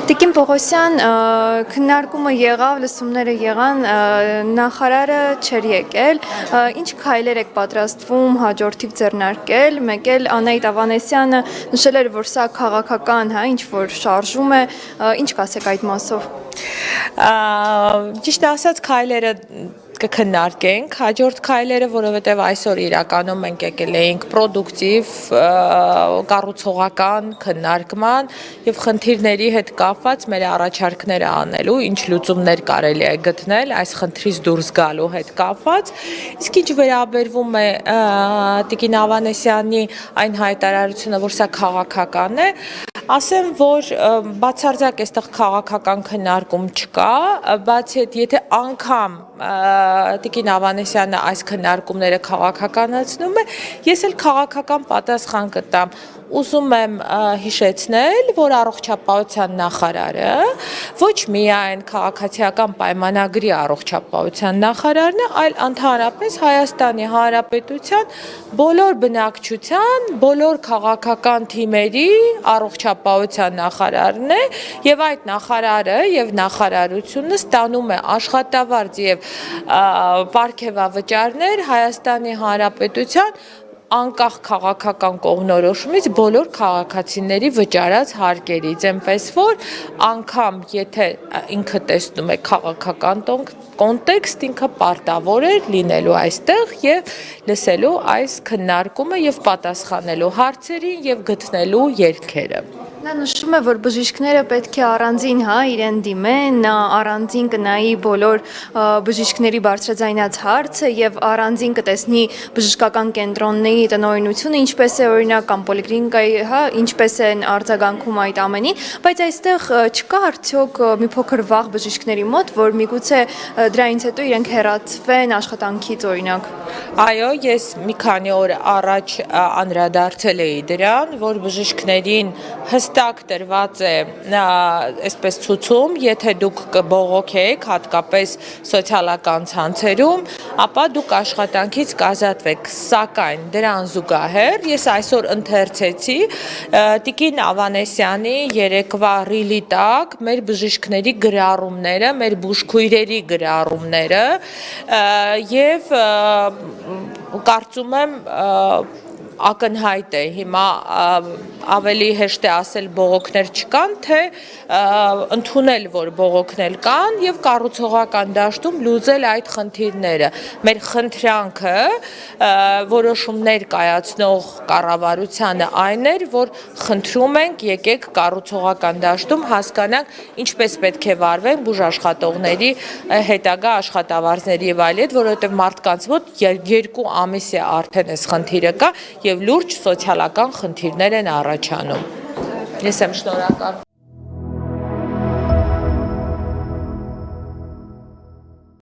Տիկին Պողոսյան քննարկումը եղավ, լսումները եղան, նախարարը չէր եկել, ինչ քայլեր եք պատրաստվում հաջորդիվ ձեռնարկել, մեկ էլ Անահիտ Ավանեսյանը նշել էր, որ սա քաղաքական, ինչ որ շարժում է, ինչ կասեք այդ մասով։ Ճիշտ ասած քայլերը կքննարկենք, հաջորդ քայլերը, որովհետև այսօր իրականում մենք եկել էինք պրոդուկտիվ, կառուցողական քննարկման եւ խնդիրների հետ կապված մեր առաջարկները անելու, ինչ լուծումներ կարելի է գտնել այս խնդրից դուրս գալու հետ կապված, իսկ ինչ վերաբերվում է Տիկին Ավանեսյանի այն հայտարարությունը, որ սա քաղաքական է, ասեմ, որ բացարձակ այստեղ քաղաքական քննարկում չկա, բացի այդ, եթե անգամ Տիկին Ավանեսյանը այս քննարկումները քաղաքականացնում է, ես էլ քաղաքական պատասխան կտամ։ Ուզում եմ հիշեցնել, որ առողջապահության նախարարը ոչ միայն քաղաքացիական պայմանագրի առողջապահության նախարարն է, այլ ընդհանրապես Հայաստանի Հանրապետության բոլոր բնակչության, բոլոր քաղաքական թիմերի առողջապահության նախարարն է, եւ այդ նախարարը եւ նախարարությունը ստանում է աշխատավարձ եւ պարգևավճարներ Հայաստանի Հանրապետության անկախ քաղաքական կողմնորոշումից բոլոր քաղաքացիների վճարած հարկերից, այնպես որ անգամ եթե ինքը տեսնում է քաղաքական կոնտեքստ, ինքը պարտավոր է լինելու այստեղ եւ լսելու այս քննարկումը եւ պատասխանելու հարցերին եւ գտնելու ելքերը։ Նա նշում է, որ բժիշկները պետք է առանձին իրեն դիմեն, նա առանձին կնայի բոլոր բժիշկների բարձրաձայնած հարցը եւ առանձին կտեսնի բժշկական կենտրոնների տնօրինությունը, ինչպես է օրինակ կամ պոլիկլինիկայի, ինչպես են արձագանքում այդ ամենին, բայց այստեղ չկա արդյոք մի փոքր վախ բժիշկների մոտ, որ միգուցե դրանից հետո իրենք հեռացվեն աշխատանքից օրինակ։ Այո, ես մի քանի օր առաջ անդրադարձել էի դրան, որ բժիշկներին հստակ տրված է այսպես ցուցում, եթե դուք կբողոքեք, հատկապես սոցիալական ցանցերում, ապա դուք աշխատանքից կազատվեք, սակայն դրան զուգահեռ ես այսօր ընթերցեցի Տիկին Ավանեսյանի երեկվա ռիլի տակ մեր բժիշկների գրառումները, մեր բուժքույրերի գրառումները եւ կարծում եմ ակնհայտ է հիմա ավելի հեշտ է ասել բողոքներ չկան, թե ընդունել, որ բողոքներ կան եւ կառուցողական դաշտում լուծել այդ խնդիրները։ Մեր խնդրանքը որոշումներ կայացնող կառավարությանը այն էր, որ խնդրում ենք եկեք կառուցողական դաշտում հասկանանք ինչպես պետք է վարվեն բուժաշխատողների հետագա աշխատավարձների եւ այլն, որովհետեւ մարդկանց մոտ 2 ամիս է արդեն այս խնդիրը կա եւ լուրջ սոցիալական խնդիրներ են առաջանում։ Ես եմ շնորհակալ։